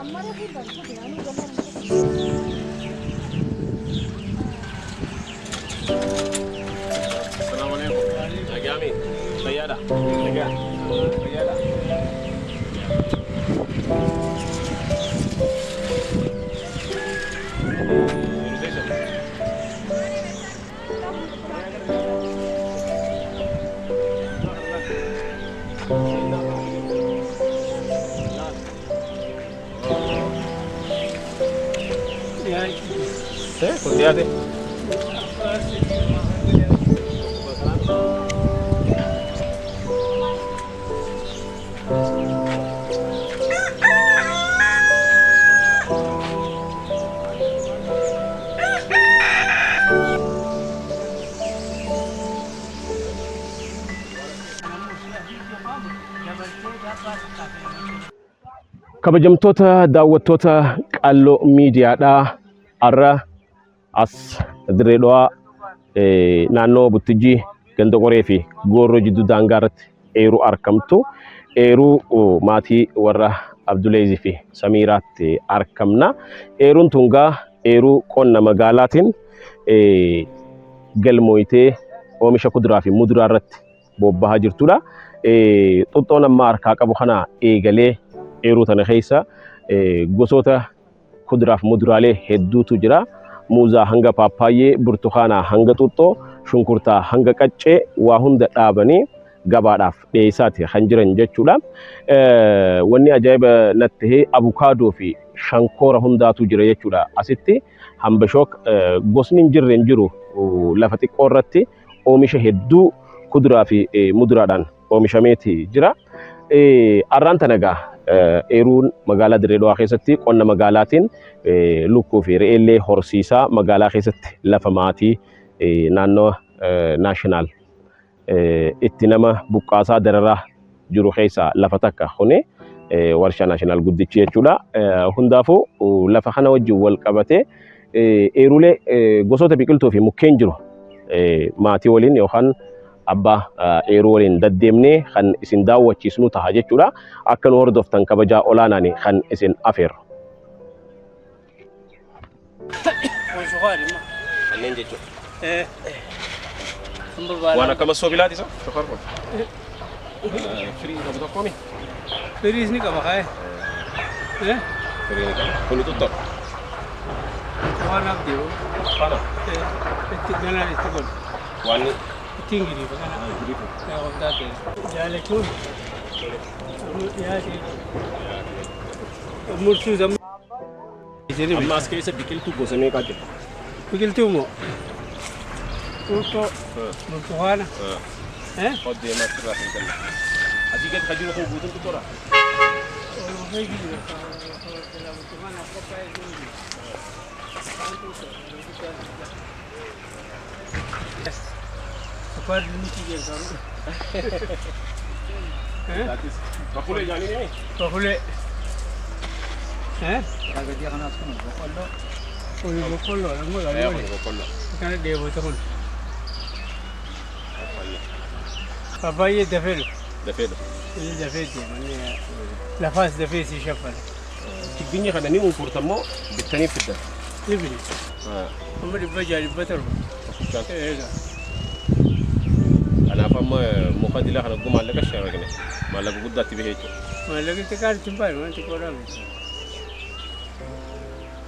السلام عليكم يا جميل سيادة سيادة كنت يا kabajamtoota daawwattoota qalloo miidiyaadhaa arra as Dirreedhawaa naannoo Buttijii ganda qoree fi gooroo jidduu daangaa irratti eeruu argamtu eeruu maatii warra Abduleezii fi Samiiraatti argamna. Eeruun tungaa eeruu qonna magaalaatiin galmooyitee oomisha kuduraa fi muduraa irratti bobbahaa jirtudha. Xuxxoon amma harkaa qabu kana eegalee eeruu tana keessa gosoota kuduraa fi muduraalee hedduutu jira. Muuzaa hanga paappaayee, burtukaanaa hanga xuxxoo, shunkurtaa hanga qaccee waa hunda dhaabanii gabaadhaaf dhiyeessaati kan jiran jechuudha. Wanni ajaa'iba natti abukaadoo fi shankoora hundaatu jira jechuudha. Asitti hambashook gosni hin jirre hin jiru lafa xiqqoo irratti oomisha hedduu kuduraa fi muduraadhaan oomishameeti jira. Arraan tanagaa eeruun magaalaa Dirreedhawaa keessatti qonna magaalaatiin lukkuu fi re'eellee horsiisaa magaalaa keessatti lafa maatii naannoo naashinaal itti nama buqqaasaa dararaa jiru keessaa lafa takka kuni warshaa naashinaal guddichi jechuudha. Hundaafuu lafa kana wajjin wal qabatee eeruulee gosoota biqiltuu fi mukkeen jiru maatii waliin yookaan abbaa eeruu waliin daddeemnee kan isin daawwachiisnu ta'a jechuudha. Akka nu hordoftan kabajaa olaanaan kan isin afeerru. Kanneen jechuudha. Waan akkama soobilaati isa? Shofar kun. Firii qabu tokkoomi? Firiis ni qaba haa. Firii ni qaba. Kuni tutto. Waan abdii. Kana. Itti ganaan itti godhu. Waan Tinggi kana ya wanda ke jale tu ya ji murtu zam jeni amma as keessa biqiltuu gosa meeqa jira? biqiltuu mo urto murtuana Odde masirraa fi kenna. Asii gadi kan jiru kun guutuun tuttora. Apa dulu tiga kali? Bakule jani ni? Bakule. Agak dia kena asal bakul. Oh, bakul lah, lama lah. Ya, bakul lah. Kan dia betul. Papaya dafel. Dafel. Ini dafel dia, mana? Lafaz dafel si syafal. Tigbinya kan ini umurtamu bitani fitah. Ini. Kamu dibaca di betul. أنا فهم مقدلة أنا قوم على كشة رجعني ما لقوا قدرت بهيك ما لقيت كار تنبال ما أنت كورام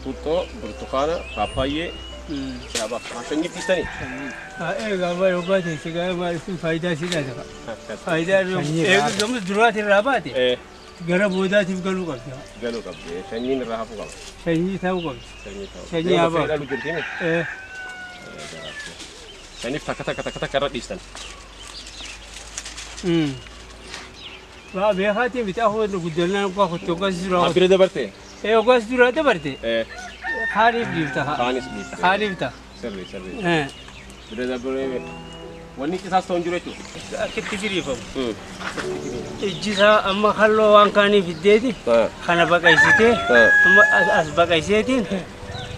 توتو برتقالة باباية شابك عشان جبت تاني قبل وبعدين سجى ما اسم فايدة سيدا فايدة جم درات الرابات جرب ودات يقولوا قالوا قبل شنين راح فوق شنين ثاو قبل شنين أبا شنين فتك كرر ديستان Wah, biasa bitahu tu gudelna ko ko tokas dura. Apire de barte? Ogas dura de barte. Harif dibta. Harif ta. Servi. Bire de bure. Wani kisah stone jure tu. Kitti firi fam. Ijisa amma khallo wan kani fiddeti. Khana baqaysite. Amma as baqaysetin.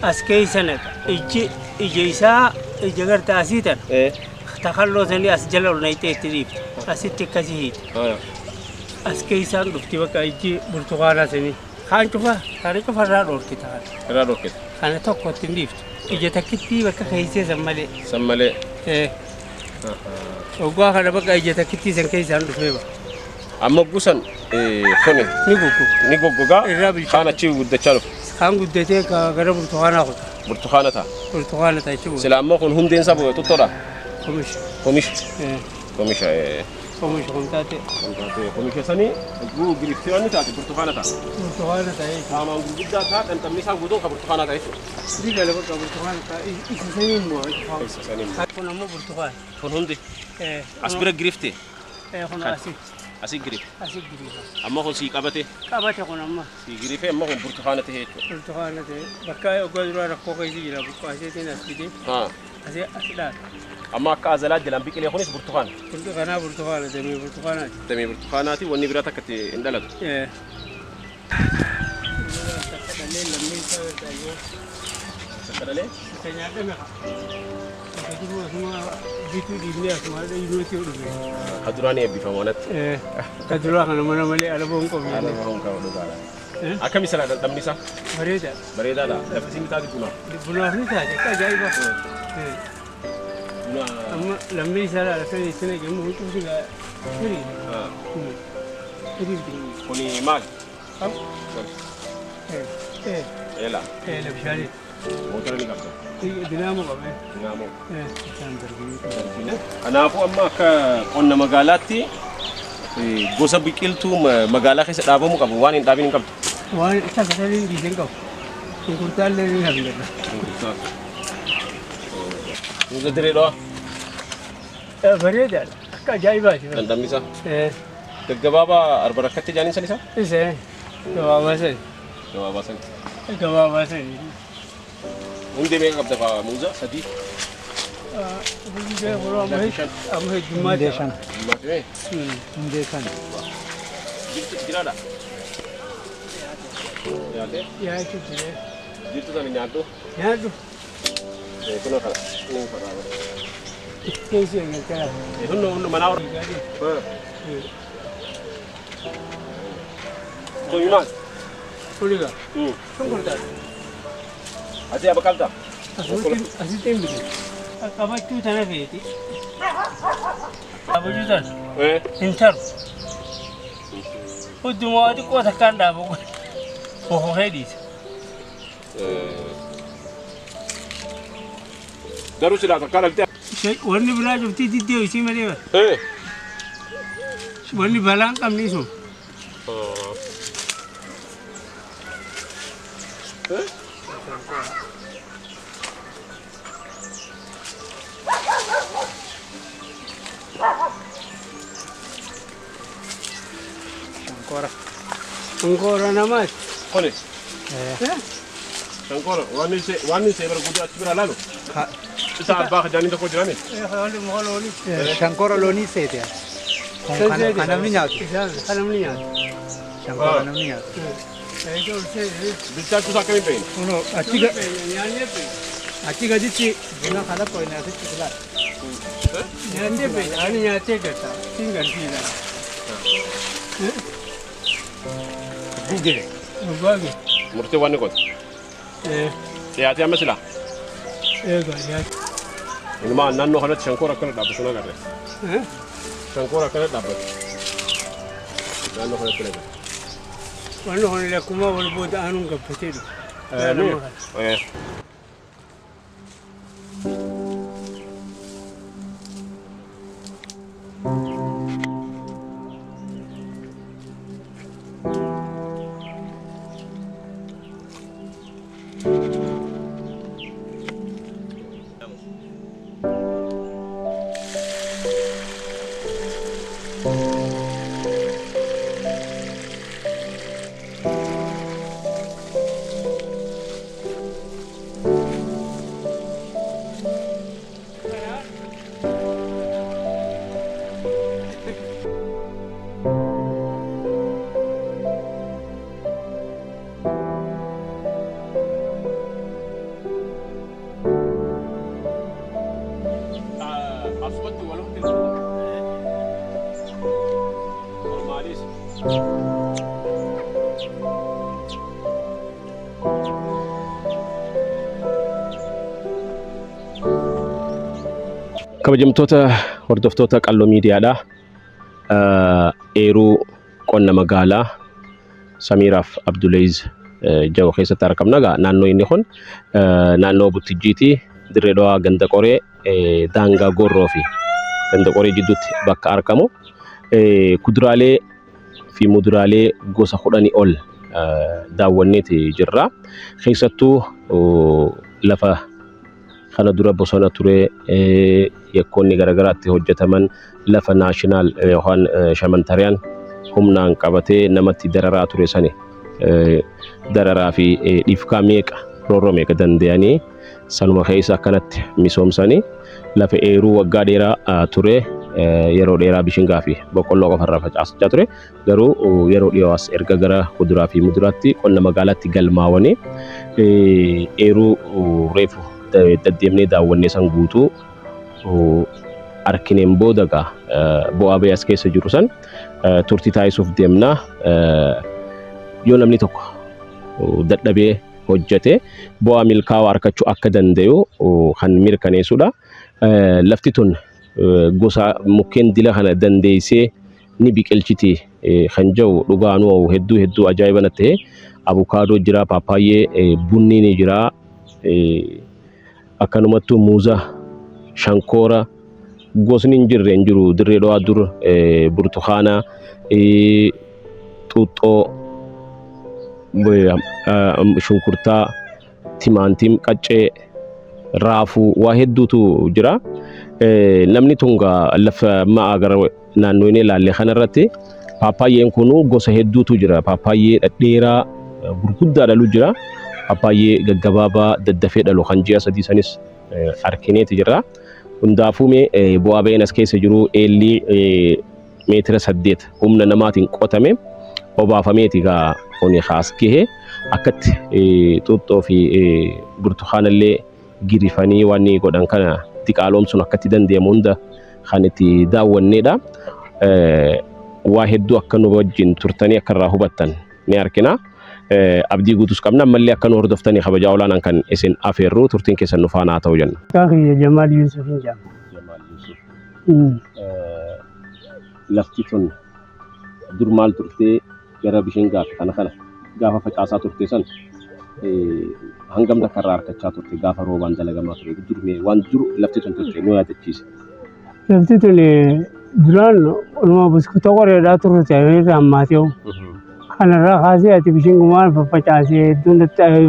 As kaysanak. Ijisa ijagar taasitan. تخلو ثاني أسجلوا نايتة تريب أسيت كذي أسكيسان دكتي بقى يجي برتقالة ثاني خان شوفها طريقة فرار كتار Irraa dhorkite. خان توقف تنديفت إجا تكتي بك خيسي سمالي Sammalee. إيه وقوا خان بك إجا تكتي سن كيس عنده فيبا Amma gusan kuni نيكوكو ni goggogaa الرابي kaan achi guddachaa dhufe. خان قدتي كغرب برتقانا خد Burtukaana ta'a. برتقانا تايشو Sila amma kun hundeen isaa tuttoodha. خمش Komisha. إيه Komisha. خمش خمتاتي Komisha sanii giriftiraani taate burtukaana ta'a. برتقانا تاي Saamaan gurguddaa ta'a dhandhamni isaa guutuun kan burtukaana ta'a jechuudha. دي قال بك برتقانا تاي إسسين مو Isa sanii. كنا مو برتقال Kun hundi إيه as bira giriftee إيه كنا أسيد asii girif. أسيد جريفة Amma kun sii qabatee كابتي كنا ما sii girifee amma kun burtukaana ta'e jechuudha. برتقانا تاي بكاي أقول له ركوك يجي جلا بكو أسيدين أسيدين Haa. أسيدات Amma akka azalaa jalaan biqilee kunis burtukaana. برتقانا برتقانا دمي برتقانا Damee burtukaanaati wanni biraa takka itti hin dhalatu. إيه Sakkadalee. Kaduraan eebbifamu anatti. Kadura kana mana malee alaboon qofi. Alaabaa honkaa dhugaadha. Akkami sana dhandhamni isaa? Bareeda. Bareedaadha. Lafti inni taate bunaa. Bunaaf ni taate akka ajaa'iba. Bunaa. Amma lammii isaa laalatan isin eegamu huccuu sigaa firii. Firii. Kuni maali? Eelaa. Labshaalee. Motora ni qabda. Dinaamoo qabee. Dinaamoo. Isaan darbee. Kanaafuu amma akka qonna magaalaatti gosa biqiltuu magaalaa keessa dhaabamuu qabu waan hin dhaabin hin qabdu. Waan akka kasaliin dhiiseen qabu. Gurgurtaallee ni hafnedha. Muza direedhaa. Bareedaadha. Akka ajaa'ibaati. Dhandhamni isaa. Gaggabaabaa arba rakkatti jaaniin san isaa? Isee gabaabaa sani. Gabaabaa san. Gabaabaa sani. Hundee meeqa qabda fa'aa muuza sadii? Hundee yeroo amma heddummaa Hundeeshan. Maatee Hundeeshan. jiraadha. Nyaatee yaa'eetu jiree jirtu sana nyaadhu. nyaadhu Kuna kana ni faraa. keessi eegaltee Hundu manaa hor. Koyumaan. kuliga shunkurtaadha. Ati apa kalta? Asitti hin bitu. Qabachuu tana feeti. Qabachuu tana hin taru. Hunduma xiqqoo takkaan dhaabu boqoqee dhiisa. Garuu silaa takkaa dhaltee. Wanni biraa cuftii diddee isii malee bara. Wanni balaan qabni sun. Ancora namaati. Kone. Ancora waan se bara guddaa achi bira laalu. Isa abbaa jaanii tokko jirani. Haalli muka loonii. Shankora loonii seete. Kan namni nyaatu. Kan namni nyaatu. Shankora namni nyaatu. Bilchaachuu isaa akkamiin beekna? Kuno achi gaditti buna kana qoyne asitti filaa. Nyaatee beekna. Ani nyaatee gata. Siin galfiidha. Gugee. Baage. Murtee waan ni qotu. Dhiyaatee amma silaa. Eega nyaate. Ilmaan naannoo kanatti shankoora akkana dhaabbatu na agarre. Shankoora akkana dhaabbatu. Naannoo kanatti laga. Wanni kun lakkuma wal booda aanuun gabbatee dhufu. Asumatti wal hundi normaalis. kabajamtoota hordoftoota qalloo miidiyaadha. Eeruu qonna magaalaa Samiiraaf Abduleez Jawo keessatti argamna. Naannoo inni kun naannoo Buttijiiti, Dirree Dhawaa Ganda Qoree, Daangaa Goorroo fi Ganda Qoree jidduutti bakka argamu. Kuduraalee fi muduraalee gosa 10 ol daawwanneeti jirra. Keessattuu lafa kana dura bosona ture yakkoonni garagaraatti hojjetaman lafa naashinaal yookaan shamantariyaan humnaan qabatee namatti dararaa ture sani dararaa fi dhiifkaa meeqa roorroo meeqa danda'anii sanuma keessa akkanatti misoomsanii lafa eeruu waggaa dheeraa ture yeroo dheeraa bishingaa fi boqqolloo qofarraa facaasachaa ture. Garuu yeroo dhiyoos erga gara kuduraa fi muduraatti qonna magaalaatti galmaawanii eeruu reefu daddeemnee daawwannee san guutuu arkineen booda bu'aa bayii as keessa jiru san turtii taasisuuf deemna. Yoo namni tokko dadhabee hojjete bu'aa milkaa'aa argachuu akka danda'u kan mirkaneessudha. Lafti tun gosa mukkeen dila kana dandeessee ni biqilchiti kan jiru dhugaanuu hedduu ajaa'iba natti ta'e. Abukaadoo jira, paappaayee, bunni ni jira. Akkanumattuu muuza, shankoora gosni hin jirre hin jiru. Dirree Dhawaa dur burtukaana, xuuxxoo, shunkurtaa, timaantim, qaccee, raafuu waa hedduutu jira. Namni tunga lafa ma'a gara naannoo inni ilaalle kanarratti paappaayeen kun gosa hedduutu jira. Paappaayee dhedheeraa gurguddaa dhalu jira. Paappaayee gaggabaabaa daddafee dhalu kan ji'a 3 sanis arkineeti jira. Hundaafuu bu'aa bayiin as keessa jiru eelli meetira 8 humna namaatiin qotame obaafameeti oni khaas gahee akkatti xuuxxoo fi burtukaanallee girifanii waan godhan kana xiqqaaloomsuun akkatti danda'amu hunda kan itti daawwanneedha. Waa hedduu akka nu wajjin turtanii akka irraa hubattan ni argina. Abdii guutus qabna ammallee akka nu hordoftanii kabajaa olaanaan kan isin afeerru turtiin keessan nu faana ta'uu jenna. Kaakiyya Jamaal Yuusuf hin jedhamu. Jamaal Yuusuf. Lafti tun dur maal turtee gara bishingaa kana gaafa facaasaa turte san hangam dakarraa harkachaa turte gaafa roobaan dalagamaa ture durmee waan dur lafti tun turte nu yaadachiise. Lafti tun duraan olmaa buskuta qoreedhaa turte irraa ammaatee kanarraa kaasee ati bishingumaan faffacaasee hedduun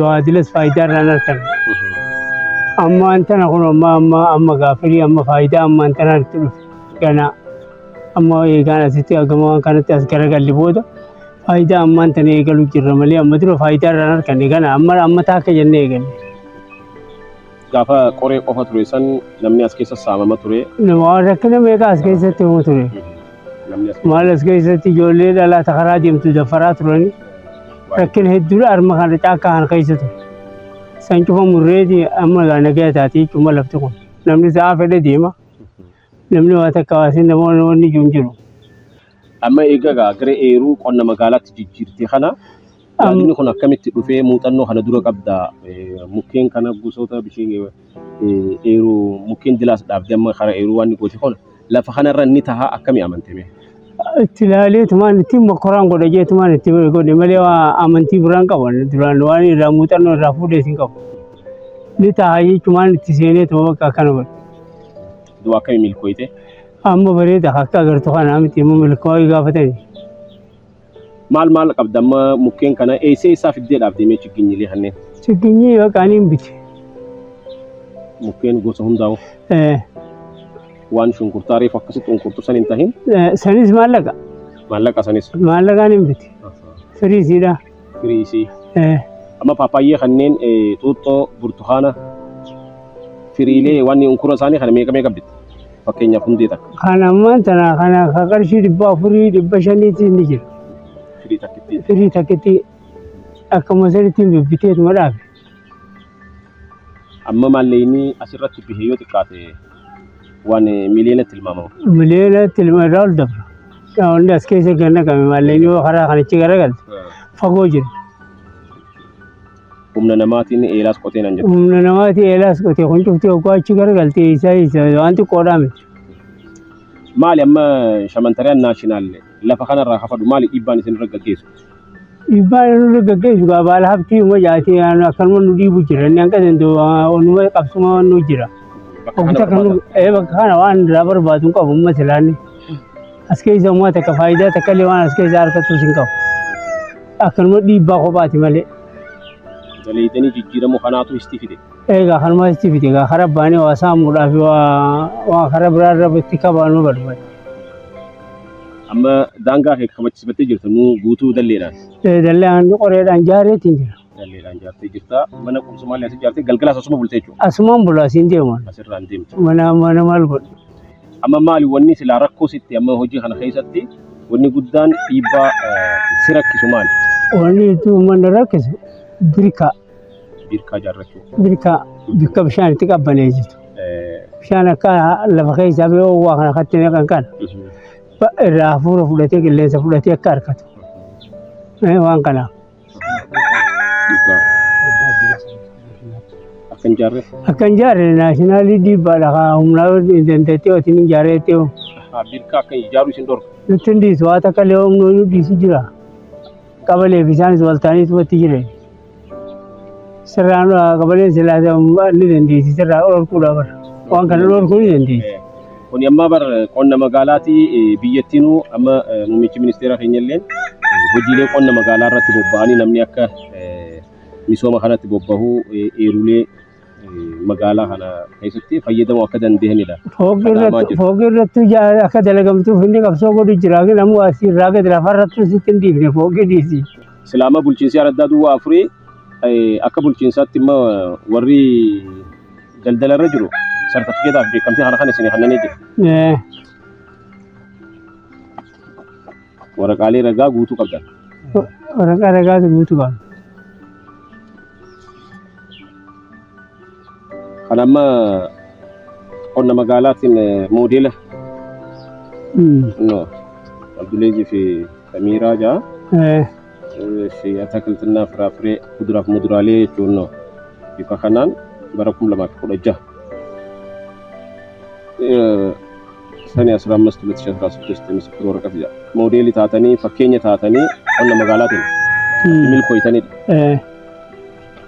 waadilas faayidaa irraan argan. Amma antana kun amma gaafirii amma faayidaa amma antana itti dhufe ganaa amma eegaan asitti argamu kanatti as garagalli booda faayidaa amma antana eegalu jirra malee amma dura faayidaa irraan arganne gana amma taakka jennee eegalle. Gaafa qoree qofa ture san namni as keessa saamama ture. Waan rakkina meeqa as keessatti himu ture. Maal as keessatti ijoollee dhalaa karaa deemtu dafaraa turani. Rakkina hedduudha arma kana caakkaa kan keessa ture. San cufa murreeti amma nagaa taatee cuma lafti kun. Namni sa'a fedhe deema. Namni waa takka waasin namoonni ijoon jiru. Amma egaa gara eeruu qonna magaalaatti jijjiirte kana yaadni kun akkamitti dhufee muuxannoo kana dura qabda mukkeen kana gosoota bishaan eeruu mukkeen dilaas dhaabdee amma karaa eeruu waan gooti kun lafa kanarra ni taha akkamii amantame. Itti ilaalee tumaan itti mokoraan godha jee tumaan itti godhe malee amantii biraan qaban duraan waan irraa muuxannoo irraa fuudhee sin qabu. Ni taha jechumaan itti seenee tuma bakka akkana godhe. Du'a akkamii milkooyte? Amma bareeda akka agartu kana miti immoo milkaa'uu gaafatani. Maal qabda amma mukkeen kana eessee isaa fiddee dhaabdee mee chigginyilee kanneen? Chigginyii yookaan hin bite. Mukkeen gosa hundaa'u? Waan shunkurtaa reefu akkasitti shunkurtuu san hin tahin? Sanis maallaqa. Maallaqa sanis? Maallaqaan hin bite. Firiisiidha. Firiisii. Amma paappaayee kanneen xuuxxoo burtukaana firiilee waan unkura isaanii kana meeqa bitte? Fakkeenyaaf hundee takka. Kan ammaan tana kana qarshii 400 500 ni jira. Firii takkitti akkuma sanitti bibbiteetuma dhaabe. Amma maalleeyni asirratti bihee yoo xiqqaate waan miliyoonatti tilmaamamu. Miliyoonatti irraa ol dabra. Hundi as keessa ganna qabee maalleeyni karaa kanichi garagalte fagoo jira. Amma maalleeyni asirratti bihee yoo xiqqaate waan miliyoonatti tilmaamamu. Miliyoonatti irraa ol dabra. Hundi as keessa ganna qabee maalleeyni karaa kanichi garagalte fagoo jira. Amma maalleeyni asirratti bihee yoo xiqqaate waan miliyoonatti tilmaamamu. Miliyoonatti irraa ol dabra. humna namaatiin eelaas qoteen an jedhu. Humna namaatiin eelaas qotee kun cuftee oggoo achi garagaltee isa wanti qoodhaa miti. Maali amma shamantariyaan naashinaal lafa kanarraa hafadhu maali dhiibbaan isin irra gaggeessu? Dhiibbaan irra gaggeessu baala haftii uma jaatee akkanuma nu dhiibu jira inni hanqa danda'u onuma qabsuma nu jira. Bakka kana waan irraa barbaadu hin qabu umma silaanni. As keessa ummaa takka faayidaa takka illee waan as keessa harkattus hin qabu. Akkanuma dhiibbaa kophaati malee. Daleetanii jijjiiramu kanaatu isti fide. Egaa kanuma isti fide egaa karaa baanee waa saamuudhaaf waa karaa biraa irratti qabaanuu barbaada. Amma daangaa kee kabachiifattee jirtu nu guutuu dalleedhaan. Dalleedhaan qoreedhaan jaareetiin jira. Dalleedhaan jaartee jirta mana qubsumaallee asii jaartee galgalaas asuma bultee jechuudha. Asumaan bula asiin deeman. Asirraan deemti. Mana maal godhu. Amma maali wanni silaa rakkoo sitti amma hojii kana keessatti wanni guddaan dhiibbaa si rakkisu maali? Wanni mana rakkisu birkaa. Birkaa jaarrachuu. Birkaa bikka bishaan itti qabbanee jirtu. Bishaan akka lafa keessaa bee waa kana kattee kan irraa hafuura fudhatee qilleensa fudhatee akka harkatu. Waan kanaaf. Akkan jaarre? Akkan jaarre naashinaalii dhiibbaadha humnaa dandeettee otiin hin jaarreettee. Birkaa akka ijaaruu isin dhorka? Nutti hin dhiisu waa takka illee humnoonni dhiisu jira. Qabalee fi isaanis waltaanii tubatti jire. Sirraan qabaleen silaasa ni dandeessi sirraa dhorkuudha bara. Waan kana dhorkuu ni dandeessi. Kuni amma bara qonna magaalaati biyyattiinuu amma muummichi ministeera keenyalleen hojiilee qonna magaalaa irratti bobba'anii namni akka misooma kanatti bobba'uu eerulee magaalaa kana keessatti fayyadamuu akka dandeenyidha. Fooqii irratti akka dalagamtuuf inni qabsoo godhu jira namuu asii irraa gadi lafa irratti sitti hin dhiifne fooqii dhiisi. Silaama bulchiinsi araddaa duwwaa afurii akka bulchiinsaatti immoo warri daldala irra jiru sartifikeetaaf beekamtii kana kan isin kennanii jiru. Waraqaalee ragaa guutuu qabdan. Waraqaa ragaa guutuu qabdan. Kan amma qonna magaalaatiin moodela Abduleejii fi Samiiraa jaa fi atakiltinaa firaafiree kuduraaf muduraalee jechuun bifa kanaan bara 2016 sani 15 misafir waraqaa jaa moodeelii taatanii fakkeenya taatanii qonna magaalaatiin milkooytanidha.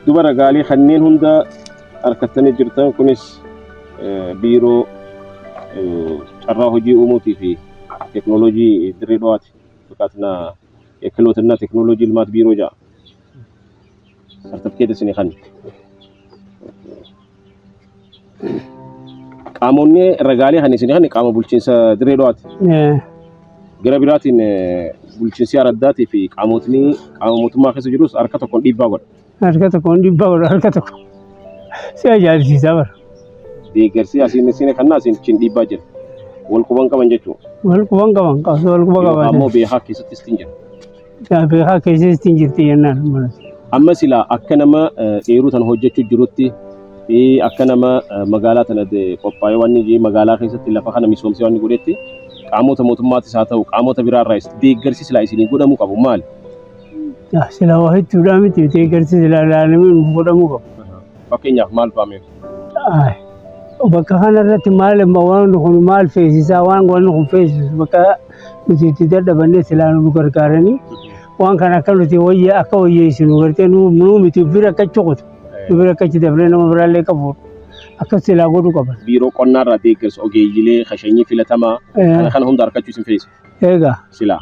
Duba ragaalee kanneen hunda harkattanii jirtan kunis biiroo carraa hojii uumuutii fi teeknooloojii dirree dhawaati. Fakkaatna kiilootinna teeknooloojii ilmaat biiroo jaa. Sartifikeeta isin kan. Qaamonni ragaalee kan isin kan qaama bulchiinsa dirree dhawaati. Gara biraatiin bulchiinsi araddaatii fi qaamotni qaama mootummaa keessa jirus harka tokkoon dhiibbaa godha. Harka tokkoon dhiibbaa godha harka tokko. Si ajaa'ibsiisaa bara. Deeggarsi asiin isin kannaa asiin cin dhiibbaa jira. Wal quban qaban jechuudha. Wal quban qaban qabsoo wal quba qaban. Ammoo beekaa keessatti istiin jira. Beekaa keessatti istiin jirti jennaan. Amma silaa akka nama dheeruu tan hojjechuu jirutti akka nama magaalaa tana qophaa'ee waan magaalaa keessatti lafa kana misoomsee waan godhetti qaamota mootummaatis haa ta'u qaamota biraarraas deeggarsi silaa isinii godhamuu qabu maali? Silaa waa hedduudhaa miti deeggarsi silaa ilaalamee godhamuu qabu. Fakkeenyaaf maal fa'ame? Bakka kanarratti waan kun maal feesisaa waan kun feesisu bakka nuti itti dadhabannee silaa nu gargaaranii waan kana akka nuti akka wayyeessinu gartee nuu miti bira akka cuqutu bira akka dabree nama biraallee qabu akka silaa godhuu qaban. Biiroo qonnaarraa deeggarsa ogeeyyilee hashanyii filatamaa kana hunda harkachuu sin feesu. Eegaa. Silaa.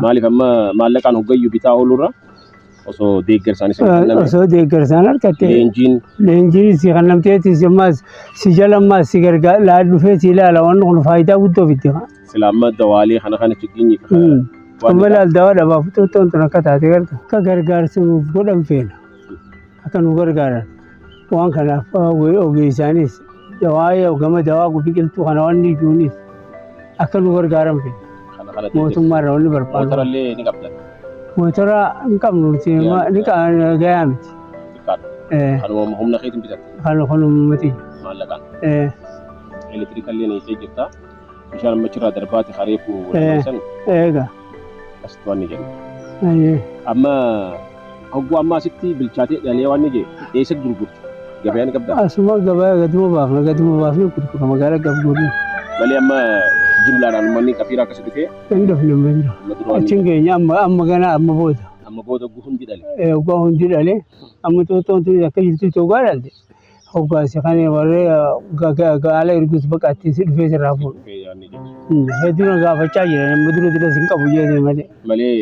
Maaliif amma maallaqaan hoggayyuu bitaa oolurra osoo deeggarsaan isin kenname. Osoo deeggarsaan harkatte. Leenjiin si kennamteetis ammas si jalammas si gargaara dhufee si ilaala waan kun faayidaa guddoo fitti. Silaa amma dawaalee kana chiginyi. Amma laal dawaa dhabaaf xuuxxoon tun akka taate garta. Akka gargaarsa nuuf godhan feena. Akka nu gargaaran waan kanaaf ogeessaanis waa'ee gama dawaa biqiltuu kana waan ijuunis akka nu gargaaran feena. Mootummaarraa wanni barbaadu. Mootorallee ni qabdan. Mootora hin qabnu ni gayaa miti. Kanuma humna keetiin bitatte. Kanuma miti. Maallaqaan. Elektiriikallee ni jirta. Bishaan ammachirraa darbaati hareefu san. Eegaa. Asitti waan ni jennu. Amma Hoggu amma asitti bilchaatee dhalee waan ni jee eessa gurgurta? Gabaan qabdaa? Asuma gabaa gaduma baafne gurgura magaalaa gabgooduu. Malee amma jumlaadhaan manni qafiira akkasii dhufee? Hin dhufne mira. Achiin keenya amma gana amma booda. Amma booda hoggu hundi dhale? Hoggaa hundi dhale amma xooxoon tuni akka jirtu hoggaa dhalte. Hoggaasi kan warree gaala ergus baqaatti si dhufee sirraa fuudhu. Hedduun gaafachaa jiran amma dura dura sin qabu jeesee malee. Malee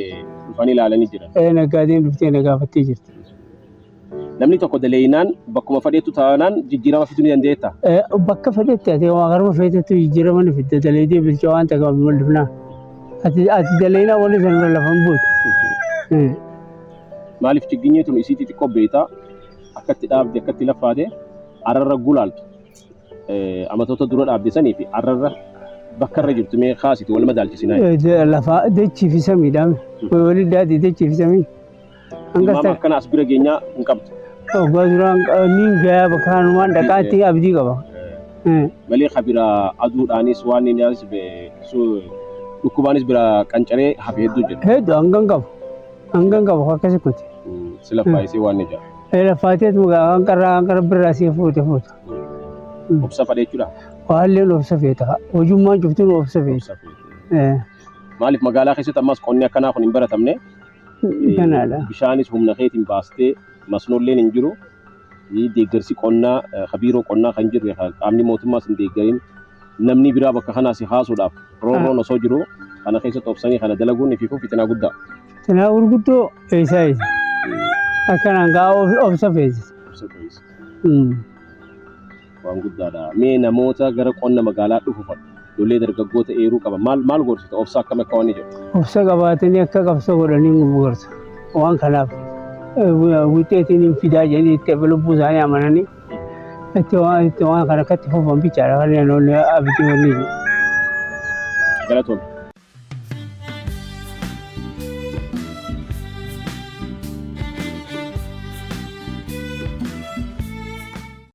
dhufanii ilaalanii jiran? Naggaadeen dhuftee na gaafattee jirti. Namni tokko daleeynaan bakkuma fedheetu taanaan jijjiirama fiduu ni dandeetta? Bakka fedhetti ati waa garuma fedhetti jijjiirama ni fidda daleedee bilcha waan ta'eef wal dhufnaa. Ati daleeynaa wanni sana lafan buutu. Maaliif chigginyee tun isii xixiqqoo beektaa akkatti dhaabde akkatti lafaate arrarra gulaaltu amatoota dura dhaabde sanii fi arrarra bakka irra jirtu mee kaasiti wal madaalchisinaa? Lafa dachii fi samiidhaan walii daadhii dachii fi samii. Maama akkana as bira geenyaa hin qabdu? Hoggaa duraan niin gayaa bakka hanumaan dhaqaatti abdii qaba. Malee kabira aduudhaanis waan inni as dhukkubaanis bira qancaree hafe hedduu jira. Hedduu hangan qabu akkasi kuti. Sila faayisee waan ni jira. Lafaateet mugaa hanqarra birraa si fuute. Obsa fadhe jechuudha? Waalleen obsa feeta. Hojummaan cuftuun obsa feeta. Maaliif magaalaa keessatti ammas qonni akkanaa kun hin baratamne? Kanaadha. Bishaanis humna keetiin baastee masnoolleen hin jiru. Deeggarsi qonnaa kabiiroo qonnaa kan jiru qaamni mootummaas hin deeggarin namni biraa bakka kanaa si haasuudhaaf roorroon osoo jiru kana keessatti obsanii kana dalaguun fi fitinaa guddaa. Fitinaa gurguddoo eessaa eessa? Akkanaan gaa obsa feesisa. Waan guddaadha. Mee namoota gara qonna magaalaa dhufu ijoollee dargaggoota eeruu qaba. Maal gorsita? Obsa akkam akka waan ni jiru? Obsa qabaatanii akka qabsoo godhanii nu gorsa. Waan kanaaf wuxeetiin hin fidaa jedhanii itti lubbuu isaanii amananii itti waan kana akkatti fufan bichaadha. Kanneen abidii wanni. Galatoomne.